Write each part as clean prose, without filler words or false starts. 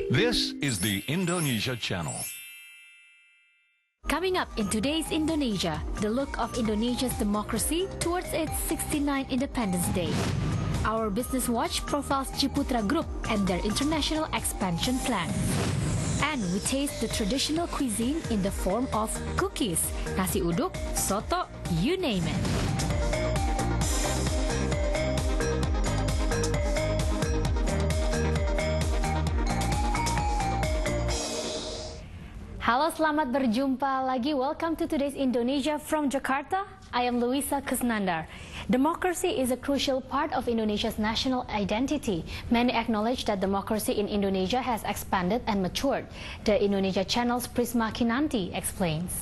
This is the Indonesia Channel. Coming up in today's Indonesia, the look of Indonesia's democracy towards its 69th Independence Day. Our Business Watch profiles Ciputra Group and their international expansion plans. And we taste the traditional cuisine in the form of cookies, nasi uduk, soto, you name it. Halo, selamat berjumpa lagi. Welcome to today's Indonesia from Jakarta. I am Luisa Kusnandar. Democracy is a crucial part of Indonesia's national identity. Many acknowledge that democracy in Indonesia has expanded and matured. The Indonesia Channel's Prisma Kinanti explains.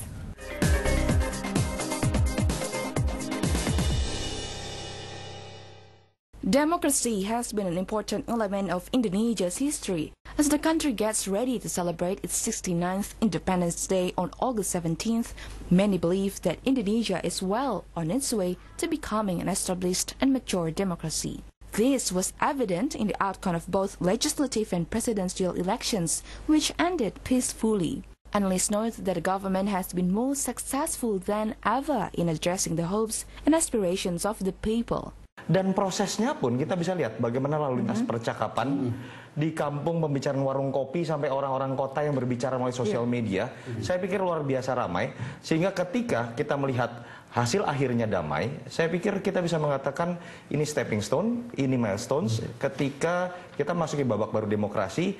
Democracy has been an important element of Indonesia's history. As the country gets ready to celebrate its 69th Independence Day on August 17th, many believe that Indonesia is well on its way to becoming an established and mature democracy. This was evident in the outcome of both legislative and presidential elections, which ended peacefully. Analysts note that the government has been more successful than ever in addressing the hopes and aspirations of the people. Dan prosesnya pun kita bisa lihat bagaimana lalu lintas percakapan di kampung, pembicaraan warung kopi sampai orang-orang kota yang berbicara melalui sosial media. Saya pikir luar biasa ramai, sehingga ketika kita melihat hasil akhirnya damai, saya pikir kita bisa mengatakan ini stepping stone, ini milestones ketika kita masuki babak baru demokrasi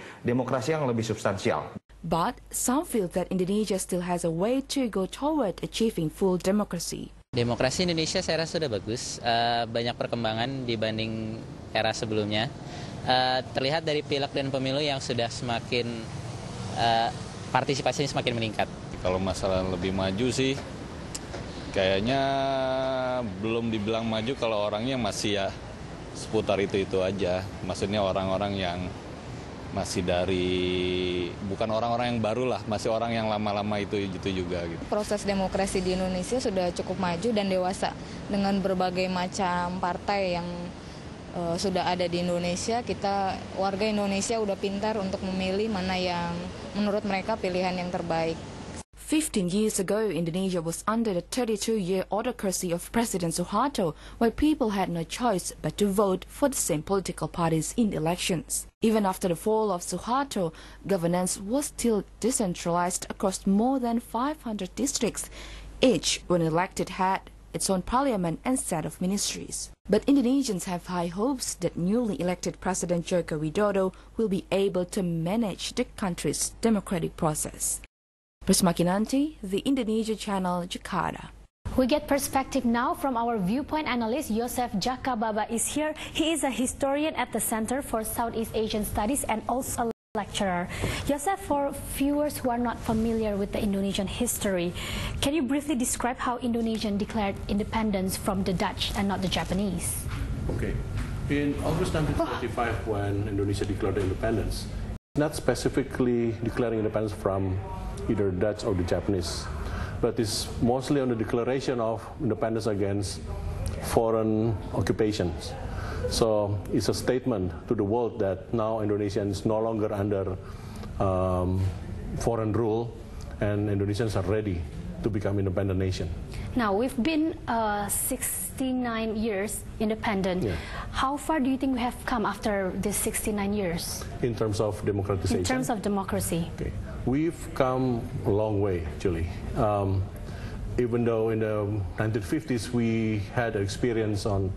yang lebih substansial. But some feel that Indonesia still has a way to go toward achieving full democracy. Demokrasi Indonesia saya rasa sudah bagus, banyak perkembangan dibanding era sebelumnya. Terlihat dari pileg dan pemilu yang sudah semakin, partisipasinya semakin meningkat. Kalau masalah lebih maju sih, kayaknya belum dibilang maju kalau orangnya masih ya seputar itu-itu aja. Maksudnya orang-orang yang masih bukan orang-orang yang baru lah, masih orang yang lama-lama itu juga gitu. Proses demokrasi di Indonesia sudah cukup maju dan dewasa dengan berbagai macam partai yang sudah ada di Indonesia. Kita warga Indonesia udah pintar untuk memilih mana yang menurut mereka pilihan yang terbaik. 15 years ago, Indonesia was under the 32-year autocracy of President Suharto, where people had no choice but to vote for the same political parties in elections. Even after the fall of Suharto, governance was still decentralized across more than 500 districts. Each, when elected, had its own parliament and set of ministries. But Indonesians have high hopes that newly elected President Joko Widodo will be able to manage the country's democratic process. Prisma Kinanti, the Indonesia Channel, Jakarta. We get perspective now from our viewpoint analyst, Yosef Jakababa is here. He is a historian at the Center for Southeast Asian Studies and also a lecturer. Yosef, for viewers who are not familiar with the Indonesian history, can you briefly describe how Indonesia declared independence from the Dutch and not the Japanese? Okay. In August 1945, when Indonesia declared independence, not specifically declaring independence from either Dutch or the Japanese, but it's mostly on the declaration of independence against foreign occupations. So it's a statement to the world that now Indonesia is no longer under foreign rule, and Indonesians are ready to become independent nation. Now, we've been 69 years independent. Yeah. How far do you think we have come after these 69 years? In terms of democratization? In terms of democracy. Okay. We've come a long way, actually. Even though in the 1950s we had experience on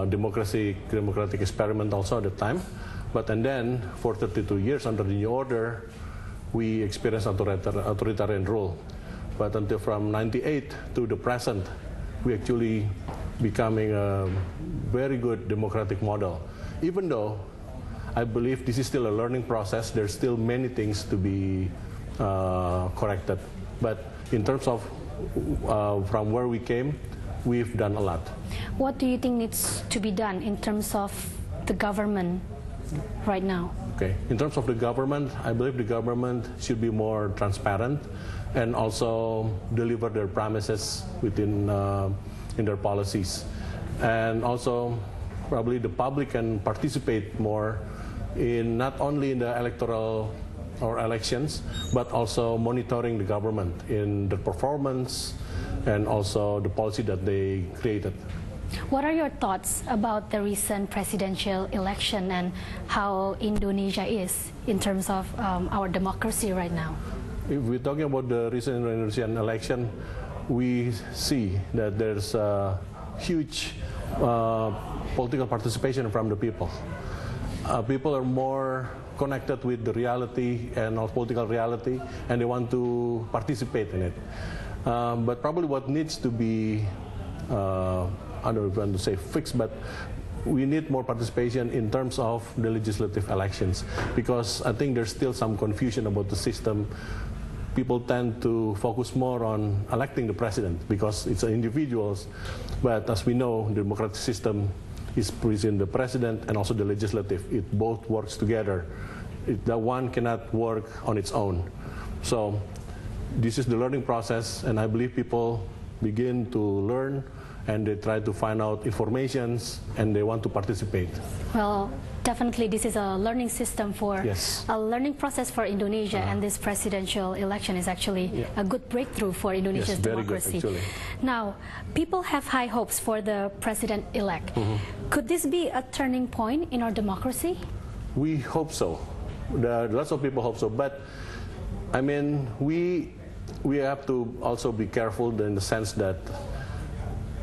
democratic experiment also at the time, and then for 32 years under the new order, we experienced authoritarian rule. But until from 98 to the present, we actually becoming a very good democratic model. Even though I believe this is still a learning process, there's still many things to be corrected. But in terms of from where we came, we've done a lot. What do you think needs to be done in terms of the government right now? Okay. In terms of the government, I believe the government should be more transparent and also deliver their promises within in their policies. And also, probably the public can participate more in not only in the electoral or elections, but also monitoring the government in the performance and also the policy that they created. What are your thoughts about the recent presidential election and how Indonesia is in terms of our democracy right now? If we're talking about the recent Indonesian election, we see that there's a huge political participation from the people. People are more connected with the reality and all political reality, and they want to participate in it. But probably what needs to be, I don't want to say fixed, but we need more participation in terms of the legislative elections, because I think there's still some confusion about the system. People tend to focus more on electing the president because it's individuals, but as we know, the democratic system is in the president and also the legislative. It both works together. The one cannot work on its own. So this is the learning process, and I believe people begin to learn and they try to find out informations and they want to participate. Well, definitely this is a learning system for a learning process for Indonesia, and this presidential election is actually a good breakthrough for Indonesia's democracy. Good, now, people have high hopes for the president-elect. Could this be a turning point in our democracy? We hope so. Lots of people hope so, but I mean, we have to also be careful in the sense that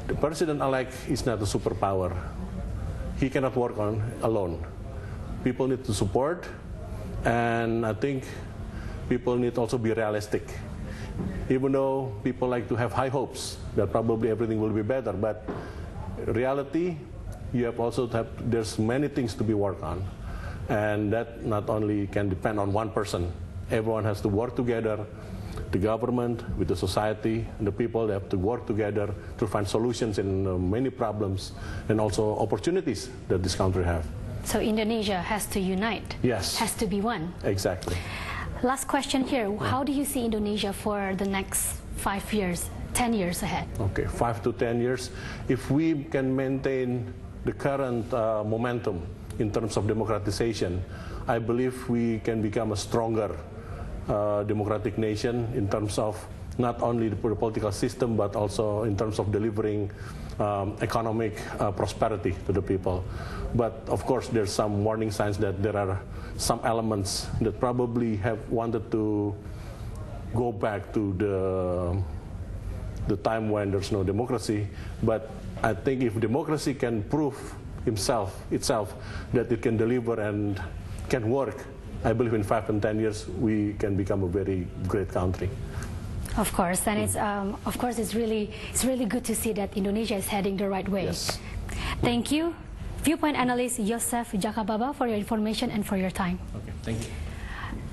the president-elect is not a superpower. He cannot work on alone. People need to support, and I think people need also be realistic. Even though people like to have high hopes that probably everything will be better, but reality, you have also to have, there's many things to be worked on, and that not only can depend on one person. Everyone has to work together. The government, with the society, and the people, they have to work together to find solutions in many problems and also opportunities that this country have. So Indonesia has to unite. Yes. Has to be one. Exactly. Last question here. How do you see Indonesia for the next 5 years, 10 years ahead? Okay, 5 to 10 years. If we can maintain the current momentum in terms of democratization, I believe we can become a stronger democratic nation in terms of not only the political system, but also in terms of delivering economic prosperity to the people. But of course, there's some warning signs that there are some elements that probably have wanted to go back to the time when there's no democracy. But I think if democracy can prove itself that it can deliver and can work, I believe in 5 and 10 years we can become a very great country. Of course, and it's really good to see that Indonesia is heading the right way. Yes. Thank you, Viewpoint analyst Yosef Jakababa, for your information and for your time. Okay, thank you.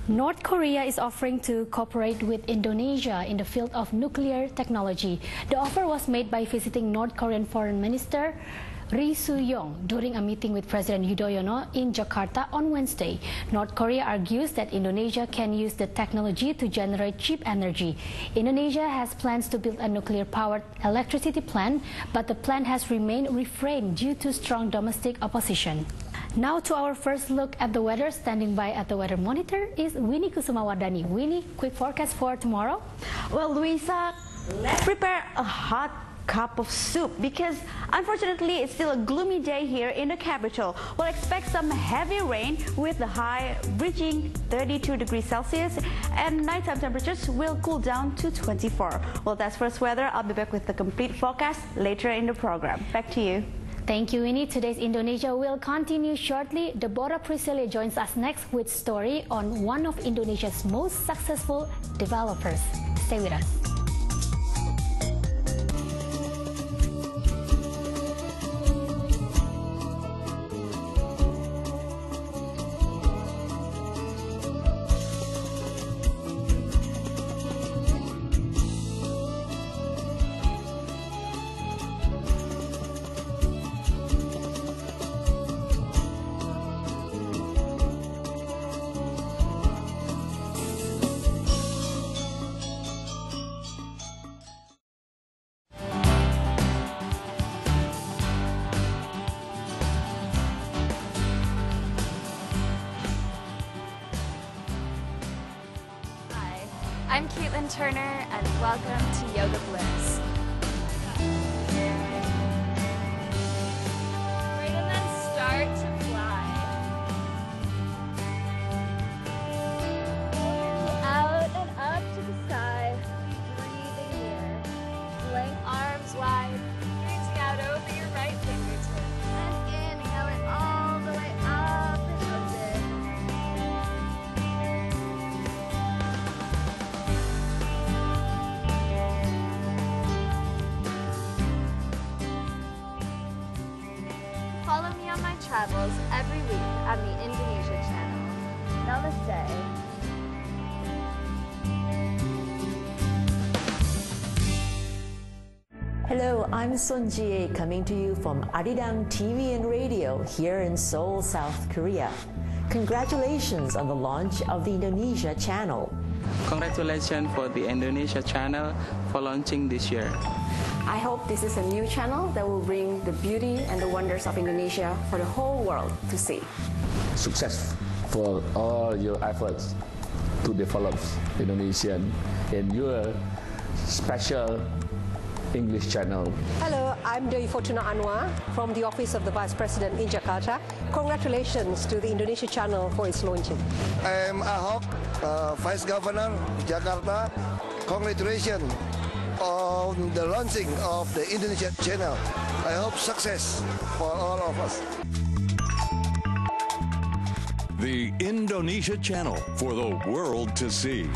North Korea is offering to cooperate with Indonesia in the field of nuclear technology. The offer was made by visiting North Korean Foreign Minister Ri Soo-yong during a meeting with President Yudhoyono in Jakarta on Wednesday. North Korea argues that Indonesia can use the technology to generate cheap energy. Indonesia has plans to build a nuclear-powered electricity plant, but the plan has remained refrained due to strong domestic opposition. Now to our first look at the weather. Standing by at the weather monitor is Winnie Kusumawardani. Winnie, quick forecast for tomorrow? Well, Luisa, let's prepare a hot cup of soup because unfortunately it's still a gloomy day here in the capital. We'll expect some heavy rain with the high reaching 32 degrees Celsius, and nighttime temperatures will cool down to 24. Well, that's first weather. I'll be back with the complete forecast later in the program. Back to you. Thank you, Winnie. Today's Indonesia will continue shortly. Deborah Priscilla joins us next with story on one of Indonesia's most successful developers. Stay with us. I'm Caitlin Turner, and welcome to Yoga Bliss. Right, and then start to fly. Out and up to the sky. Breathing here. Length arms wide. Reaching out over your right fingertip. And inhale it all the way up and open. Follow me on my travels every week on the Indonesia channel. Namaste. Hello, I'm Sun Jie coming to you from Arirang TV and Radio here in Seoul, South Korea. Congratulations on the launch of the Indonesia channel. Congratulations for the Indonesia channel for launching this year. I hope this is a new channel that will bring the beauty and the wonders of Indonesia for the whole world to see. Success for all your efforts to develop Indonesian in your special English channel. Hello, I'm Dewi Fortuna Anwar from the Office of the Vice President in Jakarta. Congratulations to the Indonesia channel for its launching. I'm Ahok, Vice Governor Jakarta. Congratulations on the launching of the Indonesia channel. I hope success for all of us. The Indonesia channel for the world to see.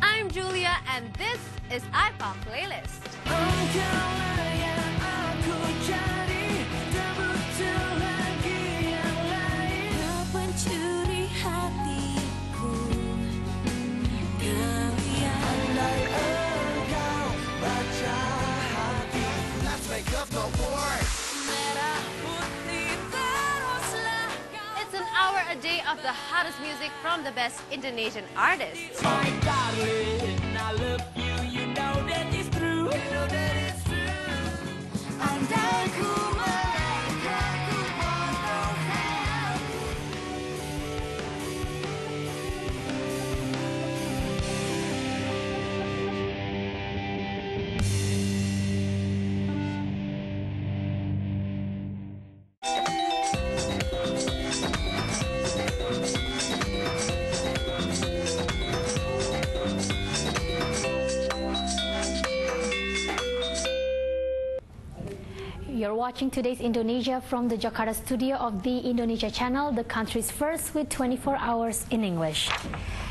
I'm Julia, and this is iPhone Playlist. It's an hour a day of the hottest music from the best Indonesian artists. My darling, I love you, you know that it's true. You know that it's true. Andaiku malaikat ku You're watching today's Indonesia from the Jakarta studio of the Indonesia channel, the country's first with 24 hours in English.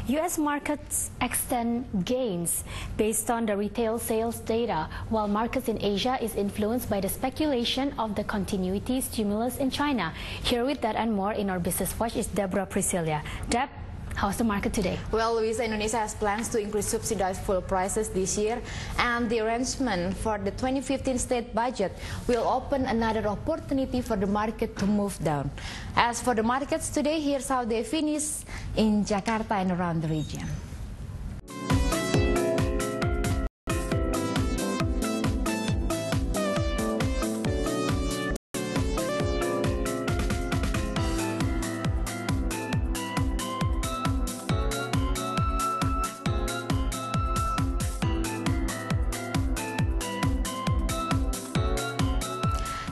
U.S. markets extend gains based on the retail sales data, while markets in Asia is influenced by the speculation of the continuity stimulus in China. Here with that and more in our Business Watch is Deborah Priscilla. Deb, how's the market today? Well, Luisa, Indonesia has plans to increase subsidized fuel prices this year, and the arrangement for the 2015 state budget will open another opportunity for the market to move down. As for the markets today, here's how they finish in Jakarta and around the region.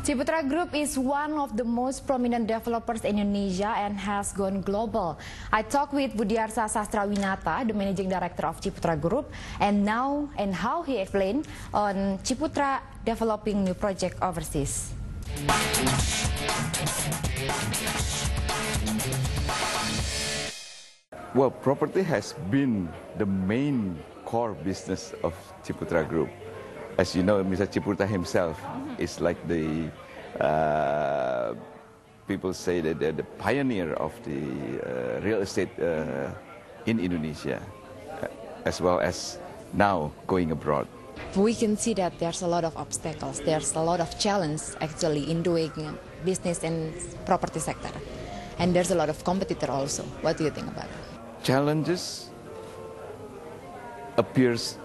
Ciputra Group is one of the most prominent developers in Indonesia and has gone global. I talked with Budiarsa Sastrawinata, the managing director of Ciputra Group, and how he explained on Ciputra developing new project overseas. Well, property has been the main core business of Ciputra Group. As you know, Mr. Ciputra himself is like the, people say that they're the pioneer of the real estate in Indonesia, as well as now going abroad. We can see that there's a lot of obstacles, there's a lot of challenge actually in doing business in property sector. And there's a lot of competitor also. What do you think about it? Challenges appears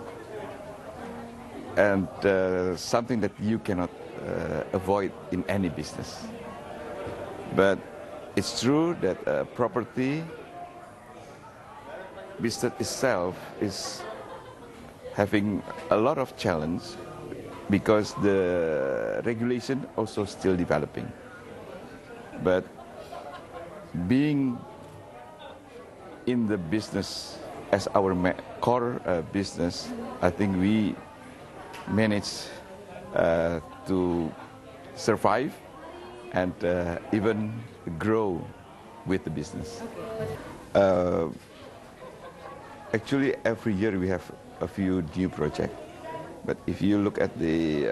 and something that you cannot avoid in any business. But it's true that property business itself is having a lot of challenge because the regulation also still developing. But being in the business as our core business, I think we manage to survive and even grow with the business. Actually, every year we have a few new projects. But if you look at the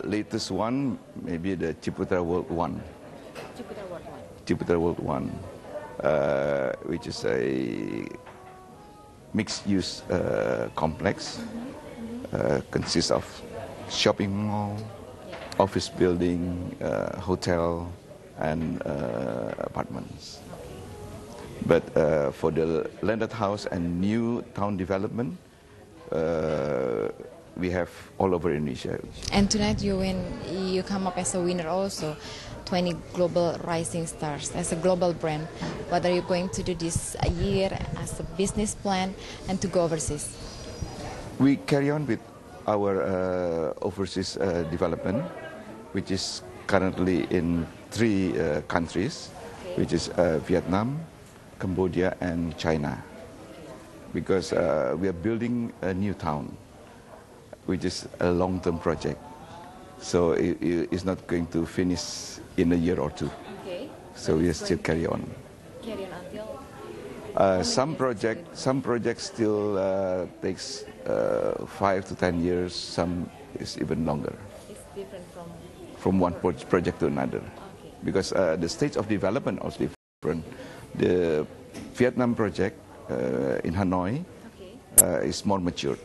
latest one, maybe the Ciputra World 1. Ciputra World 1, which is a mixed-use complex, consists of shopping mall, office building, hotel, and apartments. But for the landed house and new town development, we have all over Indonesia. And tonight you come up as a winner also, 20 Global Rising Stars as a global brand. What are you going to do this year as a business plan and to go overseas? We carry on with our overseas development, which is currently in 3 countries, which is Vietnam, Cambodia, and China. Because we are building a new town, which is a long-term project. So it's not going to finish in a year or 2. Okay. So we still carry on. Carry on until? Some projects still takes 5 to 10 years. Some is even longer. It's different from one project to another. Okay. Because the stage of development also different. The Vietnam project in Hanoi is more mature,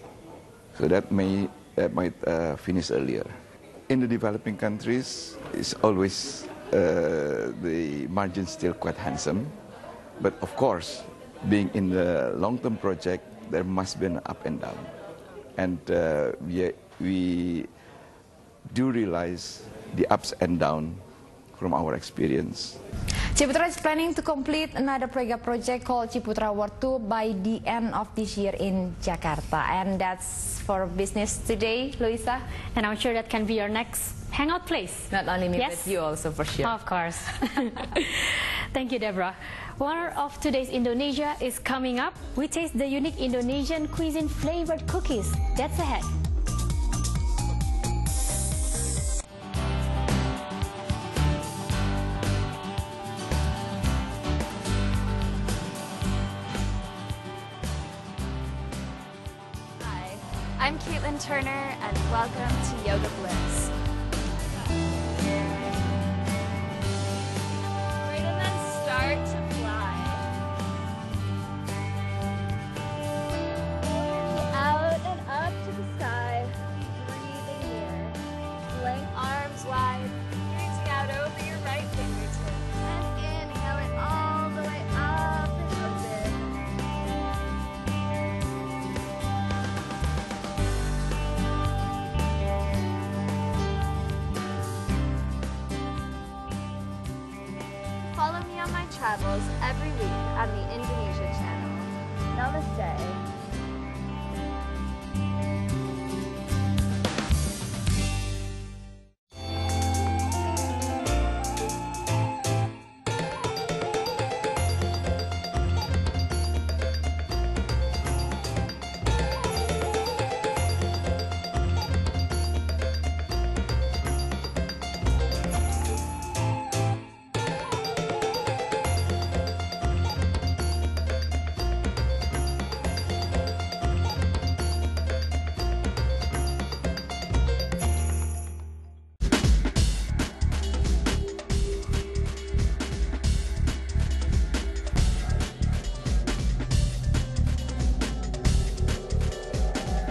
so that might finish earlier. In the developing countries, it's always the margin still quite handsome, but of course, being in the long-term project, there must be an up and down, and we do realize the ups and downs from our experience. Ciputra is planning to complete another Prega project called Ciputra World 2 by the end of this year in Jakarta. And that's for business today, Luisa. And I'm sure that can be your next hangout place. Not only me, yes? but you also for sure. Of course. Thank you, Deborah. One of today's Indonesia is coming up. We taste the unique Indonesian cuisine flavored cookies. That's ahead. I'm Caitlin Turner, and welcome to Yoga Bliss. Breathe and then start to fly. Out and up to the sky. Breathing here. Blank arms wide. Reaching out over your right fingertip. And inhale it all the way up and open. Follow me on my travels every week on the Indonesia channel. Namaste.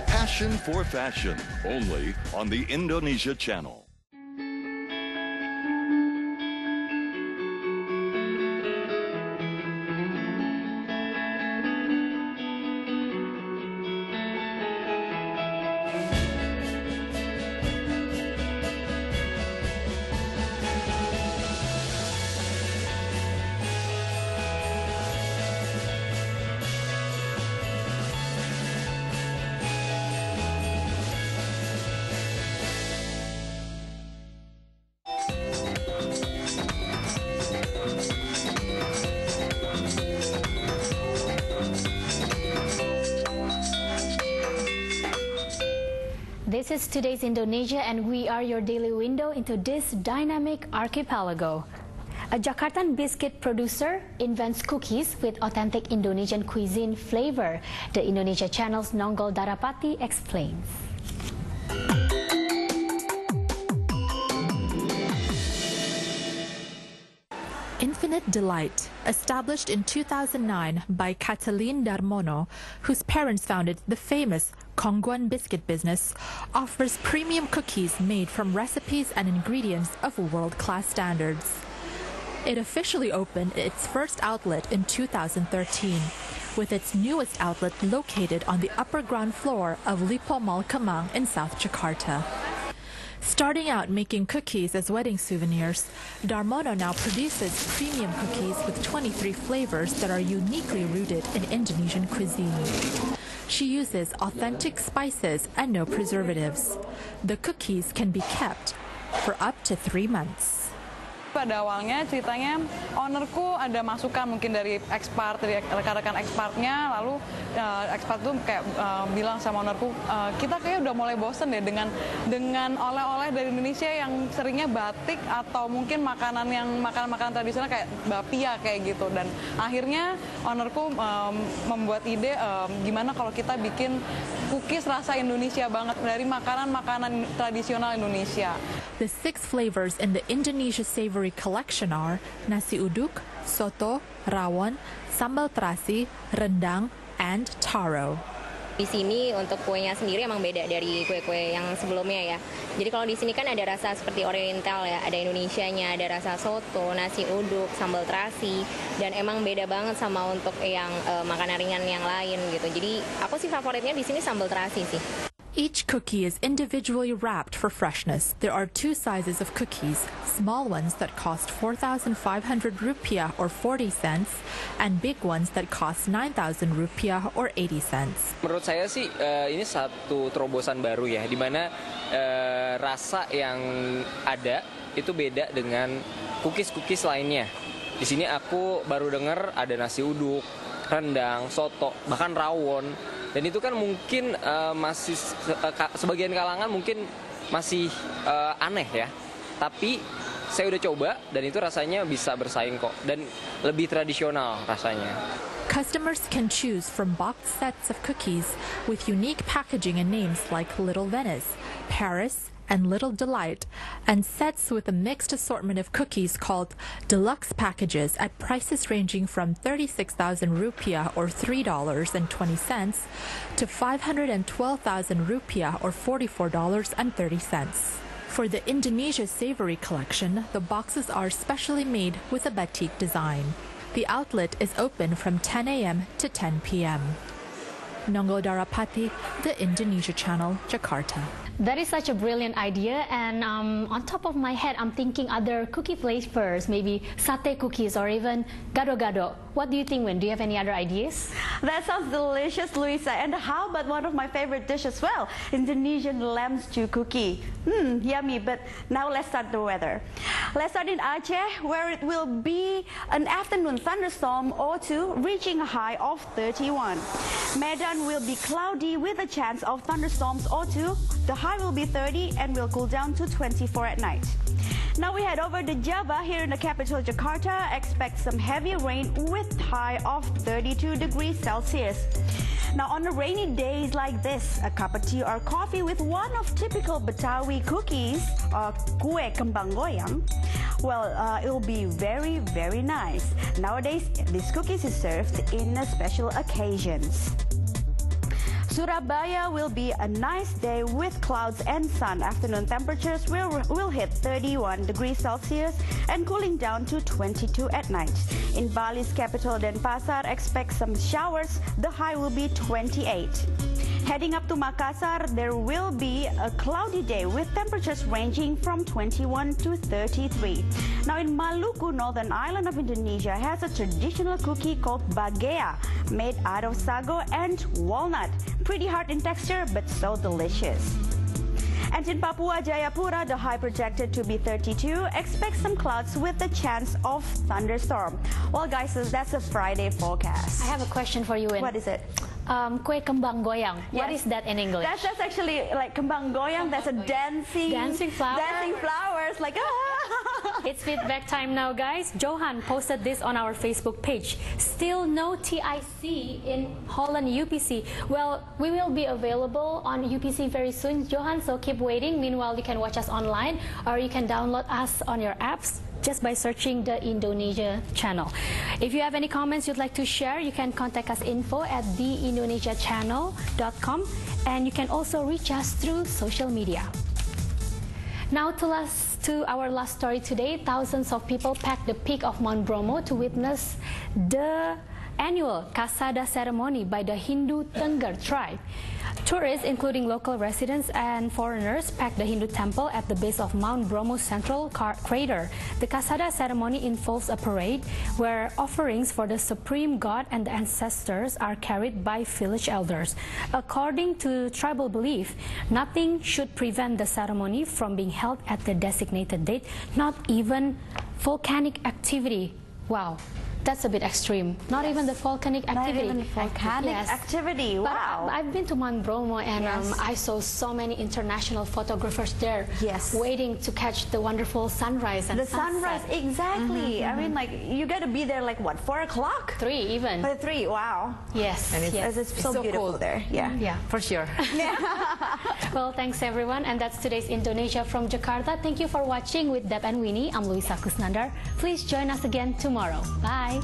Passion for fashion, only on the Indonesia channel. is today's Indonesia, and we are your daily window into this dynamic archipelago. A Jakartan biscuit producer invents cookies with authentic Indonesian cuisine flavor. The Indonesia Channel's Nonggol Darapati explains. Infinite Delight, established in 2009 by Katalin Darmono, whose parents founded the famous Kongguan biscuit business, offers premium cookies made from recipes and ingredients of world-class standards. It officially opened its first outlet in 2013, with its newest outlet located on the upper ground floor of Lipo Mall Kemang in South Jakarta. Starting out making cookies as wedding souvenirs, Darmono now produces premium cookies with 23 flavors that are uniquely rooted in Indonesian cuisine. She uses authentic spices and no preservatives. The cookies can be kept for up to 3 months. Pada awalnya ceritanya ownerku ada masukan mungkin dari expert, dari rekan-rekan expertnya, lalu expert tuh kayak bilang sama ownerku, kita kayak udah mulai bosen deh dengan oleh-oleh dari Indonesia yang seringnya batik atau mungkin makanan tradisional kayak bapia kayak gitu. Dan akhirnya ownerku membuat ide gimana kalau kita bikin cookies rasa Indonesia banget dari makanan-makanan tradisional Indonesia. The 6 flavors in the Indonesia Savory collection are nasi uduk, soto, rawon, sambal terasi, rendang, and taro. Di sini untuk kuenya sendiri emang beda dari kue-kue yang sebelumnya ya. Jadi kalau di sini kan ada rasa seperti oriental ya, ada Indonesianya, ada rasa soto, nasi uduk, sambal terasi, dan emang beda banget sama untuk yang makanan ringan yang lain gitu. Jadi aku sih favoritnya di sini sambal terasi sih. Each cookie is individually wrapped for freshness. There are 2 sizes of cookies, small ones that cost 4,500 rupiah or 40 cents, and big ones that cost 9,000 rupiah or 80 cents. Menurut saya sih ini satu terobosan baru ya, di mana rasa yang ada itu beda dengan cookies-cookies lainnya. Di sini aku baru dengar ada nasi uduk, rendang, soto, bahkan rawon. Dan itu kan mungkin masih sebagian kalangan mungkin masih aneh ya. Tapi saya udah coba dan itu rasanya bisa bersaing kok dan lebih tradisional rasanya. Customers can choose from boxed sets of cookies with unique packaging and names like Little Venice, Paris, and Little Delight, and sets with a mixed assortment of cookies called deluxe packages at prices ranging from 36,000 rupiah or $3.20 to 512,000 rupiah or $44.30. For the Indonesia Savory collection, the boxes are specially made with a batik design. The outlet is open from 10 a.m. to 10 p.m. Nonggol Darapati, the Indonesia Channel, Jakarta. That is such a brilliant idea, and on top of my head, I'm thinking other cookie flavors, maybe satay cookies or even gado-gado. What do you think, Wen? Do you have any other ideas? That sounds delicious, Luisa. And how about one of my favorite dishes as well, Indonesian lamb stew cookie? Yummy, but now let's start the weather. Let's start in Aceh, where it will be an afternoon thunderstorm or 2, reaching a high of 31. Medan will be cloudy with a chance of thunderstorms or 2. The high will be 30 and will cool down to 24 at night. Now we head over to Java. Here in the capital Jakarta, expect some heavy rain with high of 32 degrees Celsius. Now on a rainy days like this, a cup of tea or coffee with one of typical Betawi cookies, kue kembang goyang, well, it will be very, very nice. Nowadays, these cookies is served in special occasions. Surabaya will be a nice day with clouds and sun. Afternoon temperatures will hit 31 degrees Celsius and cooling down to 22 at night. In Bali's capital Denpasar, expect some showers. The high will be 28. Heading up to Makassar, there will be a cloudy day with temperatures ranging from 21 to 33. Now in Maluku, northern island of Indonesia, has a traditional cookie called bagea, made out of sago and walnut. Pretty hard in texture, but so delicious. And in Papua Jayapura, the high projected to be 32. Expect some clouds with a chance of thunderstorm. Well, guys, so that's a Friday forecast. I have a question for you. What is it? kue kembang goyang. What is that in English? That's actually like kembang goyang. That's a dancing flower. Dancing flowers. Like It's feedback time now, guys. Johan posted this on our Facebook page. Still no TIC in Holland UPC. Well, we will be available on UPC very soon, Johan, so keep waiting. Meanwhile, you can watch us online or you can download us on your apps just by searching the Indonesia channel. If you have any comments you'd like to share, you can contact us info@theindonesiachannel.com, and you can also reach us through social media. Now to our last story today. Thousands of people packed the peak of Mount Bromo to witness the annual Kasada ceremony by the Hindu Tengger tribe. Tourists, including local residents and foreigners, packed the Hindu temple at the base of Mount Bromo's central crater. The Kasada ceremony involves a parade where offerings for the supreme god and the ancestors are carried by village elders. According to tribal belief, nothing should prevent the ceremony from being held at the designated date, not even volcanic activity. Wow. That's a bit extreme. Not even the volcanic activity. Not even volcanic activity. Wow. But I've been to Mount Bromo, and I saw so many international photographers there waiting to catch the wonderful sunrise and sunset. Sunrise, exactly. I mean, like, you got to be there like what, 4 o'clock? 3 even. 3, wow. Yes. And it's so beautiful cool there. Yeah. Yeah, for sure. Well, thanks everyone, and that's today's Indonesia from Jakarta. Thank you for watching with Deb and Winnie. I'm Luisa Kusnandar. Please join us again tomorrow. Bye.